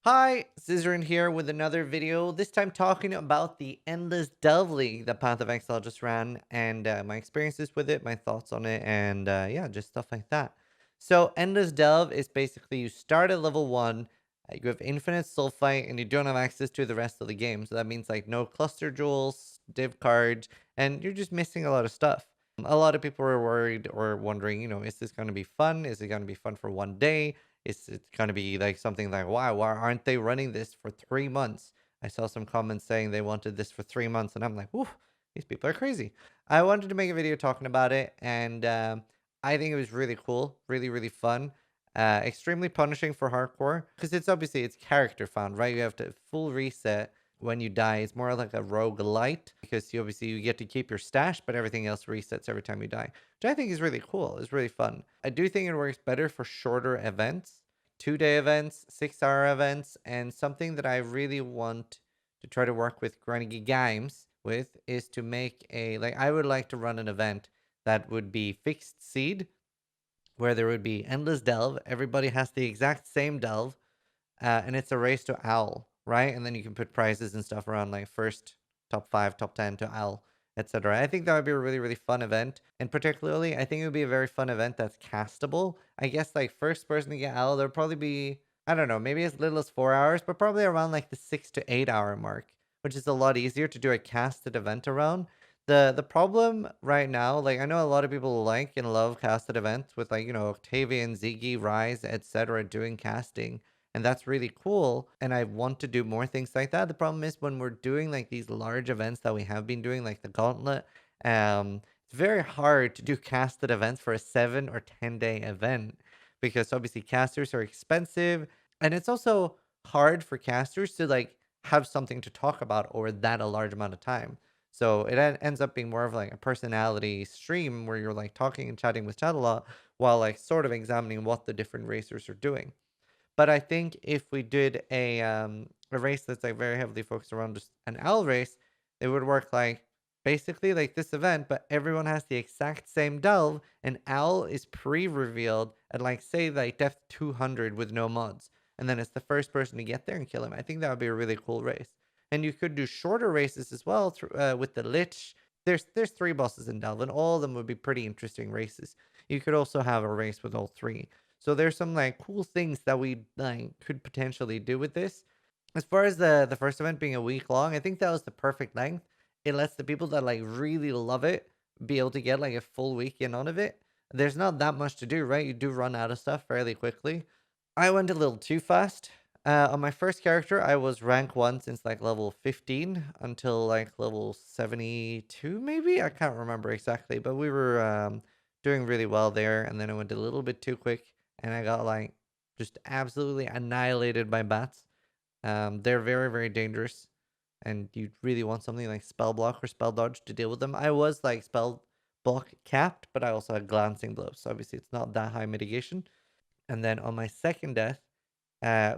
Hi, Zizaran here with another video. This time talking about the Endless Delve League that Path of Exile just ran and my experiences with it, my thoughts on it, and yeah, just stuff like that. So, Endless Delve is basically you start at level 1, you have infinite sulfite, and you don't have access to the rest of the game. So, that means like no cluster jewels, div cards, and you're just missing a lot of stuff. A lot of people are worried or wondering, is this going to be fun? Is it going to be fun for one day? It's gonna be like something like, "Wow, why aren't they running this for 3 months?" I saw some comments saying they wanted this for 3 months, and I'm like, "Ooh, these people are crazy." I wanted to make a video talking about it, and I think it was really cool, really, really fun, extremely punishing for hardcore because it's character found, right? You have to full reset when you die. It's more like a roguelite because you get to keep your stash, but everything else resets every time you die, which I think is really cool. It's really fun. I do think it works better for shorter events, 2-day events, 6-hour events, and something that I really want to try to work with Grindy Games with is to make I would like to run an event that would be fixed seed, where there would be endless delve. Everybody has the exact same delve, and it's a race to owl, right? And then you can put prizes and stuff around like first, top 5, top 10 to owl, etc. I think that would be a really, really fun event. And particularly, I think it would be a very fun event that's castable. I guess like first person to get owl, there'll probably be, I don't know, maybe as little as 4 hours, but probably around like the 6 to 8 hour mark, which is a lot easier to do a casted event around. The problem right now, like I know a lot of people like and love casted events with Octavian, Ziggy, Rise, etc. doing casting, and that's really cool, and I want to do more things like that. The problem is when we're doing like these large events that we have been doing, like the Gauntlet, it's very hard to do casted events for a 7 or 10 day event because obviously casters are expensive, and it's also hard for casters to like have something to talk about over that a large amount of time. So it ends up being more of like a personality stream where you're like talking and chatting with chat a lot while like sort of examining what the different racers are doing. But I think if we did a race that's like very heavily focused around just an owl race, it would work like basically like this event, but everyone has the exact same delve, and owl is pre-revealed at like say like depth 200 with no mods, and then it's the first person to get there and kill him. I think that would be a really cool race. And you could do shorter races as well with the lich. There's 3 bosses in delve, and all of them would be pretty interesting races. You could also have a race with all 3. So there's some like cool things that we like could potentially do with this. As far as the first event being a week long, I think that was the perfect length. It lets the people that like really love it be able to get like a full week in on of it. There's not that much to do, right? You do run out of stuff fairly quickly. I went a little too fast. On my first character, I was rank 1 since like level 15 until like level 72, maybe? I can't remember exactly, but we were doing really well there. And then I went a little bit too quick and I got like just absolutely annihilated by bats. They're very, very dangerous. And you really want something like spell block or spell dodge to deal with them. I was like spell block capped, but I also had glancing blows. So obviously it's not that high mitigation. And then on my second death,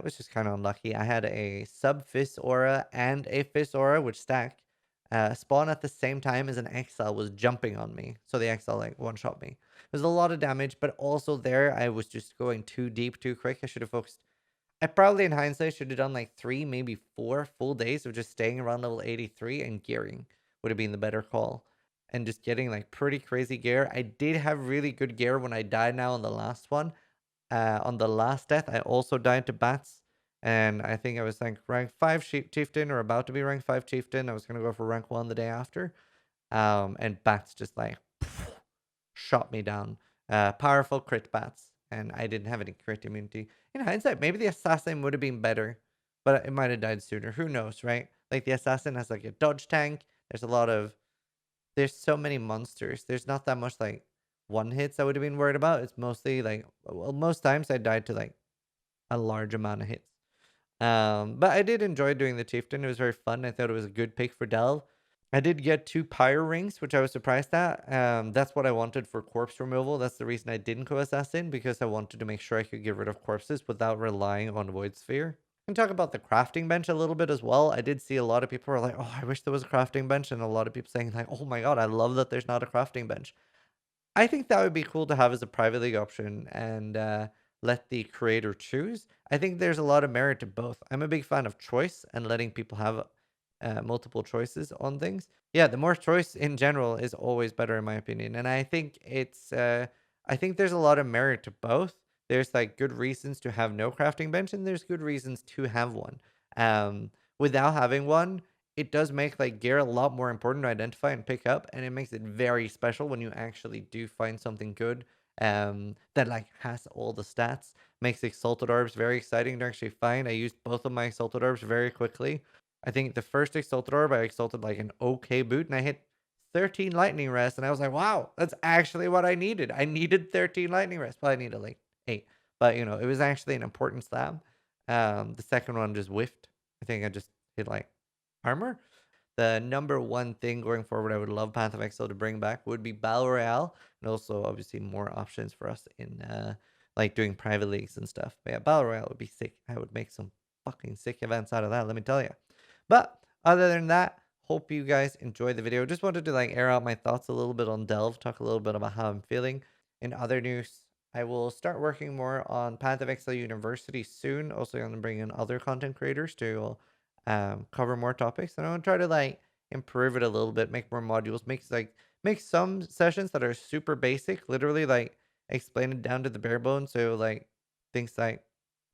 which is kind of unlucky, I had a sub Fizz aura and a Fizz aura, which stack, spawn at the same time as an Exile was jumping on me. So the Exile like one shot me. There's a lot of damage, but also there I was just going too deep too quick. I should have focused. I probably in hindsight should have done like 3, maybe 4 full days of just staying around level 83 and gearing would have been the better call. And just getting like pretty crazy gear. I did have really good gear when I died now on the last one. On the last death, I also died to bats, and I think I was like rank 5 chieftain or about to be rank 5 chieftain. I was gonna go for rank 1 the day after, and bats just like shot me down. Powerful crit bats, and I didn't have any crit immunity. In hindsight, maybe the assassin would have been better, but it might have died sooner. Who knows, right? Like the assassin has like a dodge tank. There's so many monsters. There's not that much like one hits I would have been worried about. It's mostly like, well, most times I died to like a large amount of hits. But I did enjoy doing the chieftain. It was very fun. I thought it was a good pick for Delve. I did get 2 pyre rings, which I was surprised at. That's what I wanted for corpse removal. That's the reason I didn't go assassin, because I wanted to make sure I could get rid of corpses without relying on void sphere. And talk about the crafting bench a little bit as well. I did see a lot of people were like, "Oh, I wish there was a crafting bench," and a lot of people saying like, "Oh my god, I love that there's not a crafting bench." I think that would be cool to have as a private league option, and let the creator choose. I think there's a lot of merit to both. I'm a big fan of choice and letting people have multiple choices on things. Yeah, the more choice in general is always better in my opinion. And I think there's a lot of merit to both. There's like good reasons to have no crafting bench, and there's good reasons to have one. Without having one, it does make like gear a lot more important to identify and pick up, and it makes it very special when you actually do find something good that like has all the stats. Makes exalted orbs very exciting to actually find. I used both of my exalted orbs very quickly. I think the first exalted orb I exalted like an okay boot, and I hit 13 lightning rests, and I was like, wow, that's actually what I needed. I needed 13 lightning rests. Well, I needed like 8, but it was actually an important slab. The second one just whiffed. I think I just hit like armor. The number one thing going forward I would love Path of Exile to bring back would be Battle Royale, and also obviously more options for us in like doing private leagues and stuff. But yeah, Battle Royale would be sick. I would make some fucking sick events out of that, let me tell you. But other than that, hope you guys enjoyed the video. Just wanted to like air out my thoughts a little bit on Delve, talk a little bit about how I'm feeling. In other news, I will start working more on Path of Exile University soon. Also, going to bring in other content creators to cover more topics, and I want to try to like improve it a little bit, make more modules, make some sessions that are super basic, literally like explain it down to the bare bones. So like things like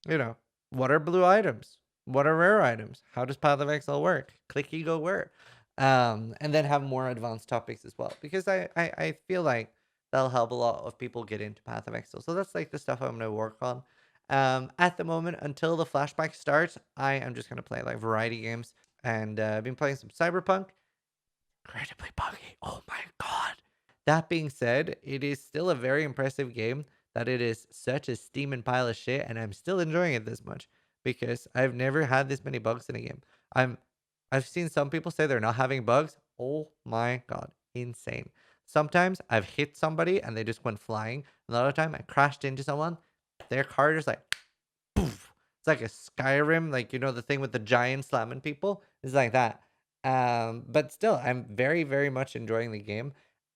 you know what are blue items, what are rare items, how does Path of Exile work, click ego where, and then have more advanced topics as well because I feel like that'll help a lot of people get into Path of Exile. So that's like the stuff I'm gonna work on. At the moment, until the flashback starts, I am just gonna play like variety games, and I've been playing some Cyberpunk. Incredibly buggy. Oh my god. That being said, it is still a very impressive game that it is such a steaming pile of shit, and I'm still enjoying it this much because I've never had this many bugs in a game. I'm I've seen some people say they're not having bugs. Oh my god, insane. Sometimes I've hit somebody and they just went flying. Another time I crashed into someone. Their car just like poof. It's like a Skyrim, like the thing with the giant slamming people. It's like that. But still, I'm very, very much enjoying the game.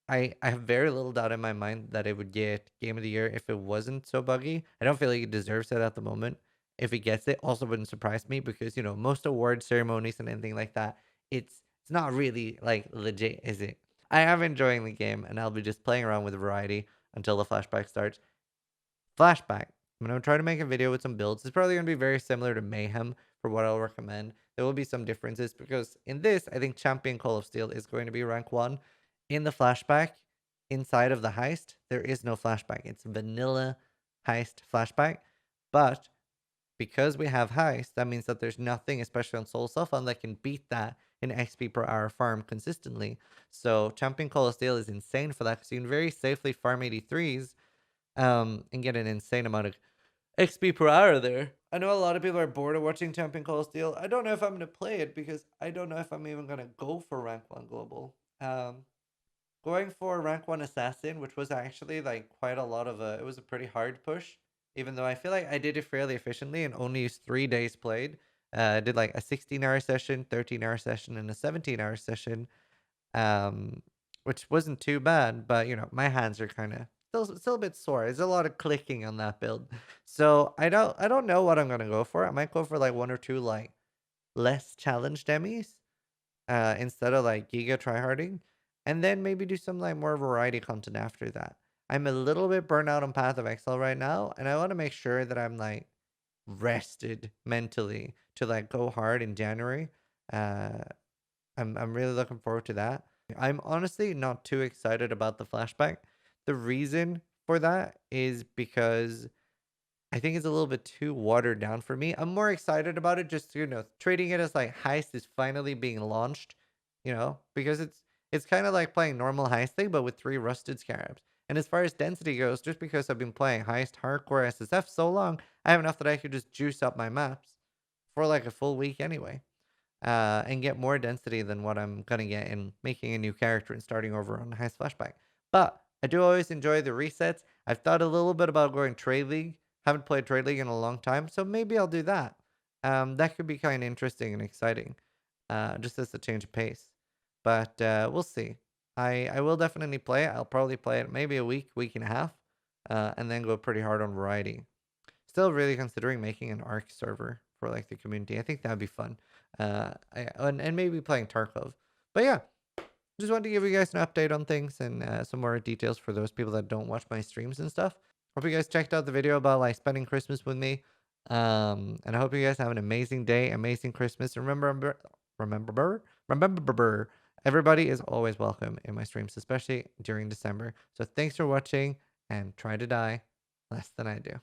I have very little doubt in my mind that it would get Game of the Year if it wasn't so buggy. I don't feel like it deserves it at the moment. If it gets it, also wouldn't surprise me because most award ceremonies and anything like that, it's not really like legit, is it? I am enjoying the game, and I'll be just playing around with variety until the flashback starts. Flashback. I'm going to try to make a video with some builds. It's probably going to be very similar to Mayhem for what I'll recommend. There will be some differences because in this, I think Champion Call of Steel is going to be rank 1. In the flashback, inside of the heist, there is no flashback. It's vanilla heist flashback. But because we have heist, that means that there's nothing, especially on Soul Sulfon, that can beat that in XP per hour farm consistently. So Champion Call of Steel is insane for that because you can very safely farm 83s and get an insane amount of XP per hour there. I know a lot of people are bored of watching Champion Call of Steel. I don't know if I'm going to play it because I don't know if I'm even going to go for rank 1 global. Going for rank 1 assassin, which was actually like quite a lot of it was a pretty hard push, even though I feel like I did it fairly efficiently and only used 3 days played. I did like a 16-hour session, 13-hour session, and a 17-hour session, um, which wasn't too bad, but my hands are kind of still a bit sore. There's a lot of clicking on that build, so I don't know what I'm gonna go for. I might go for like one or two like less challenged demis, instead of like giga tryharding, and then maybe do some like more variety content after that. I'm a little bit burnt out on Path of Exile right now, and I want to make sure that I'm like rested mentally to like go hard in January. Uh, I'm really looking forward to that. I'm honestly not too excited about the flashback. The reason for that is because I think it's a little bit too watered down for me. I'm more excited about it just treating it as like heist is finally being launched, because it's kind of like playing normal heist thing but with 3 rusted scarabs. And as far as density goes, just because I've been playing heist hardcore SSF so long, I have enough that I could just juice up my maps for like a full week anyway, and get more density than what I'm gonna get in making a new character and starting over on Heist Flashback. But I do always enjoy the resets. I've thought a little bit about going Trade League. Haven't played Trade League in a long time, so maybe I'll do that. That could be kind of interesting and exciting, just as a change of pace. But we'll see. I will definitely play it. I'll probably play it maybe a week, week and a half, and then go pretty hard on variety. Still really considering making an Arc server for like the community. I think that'd be fun. And maybe playing Tarkov. But yeah, just wanted to give you guys an update on things and some more details for those people that don't watch my streams and stuff. Hope you guys checked out the video about like spending Christmas with me. And I hope you guys have an amazing day, amazing Christmas. Remember, everybody is always welcome in my streams, especially during December. So thanks for watching and try to die less than I do.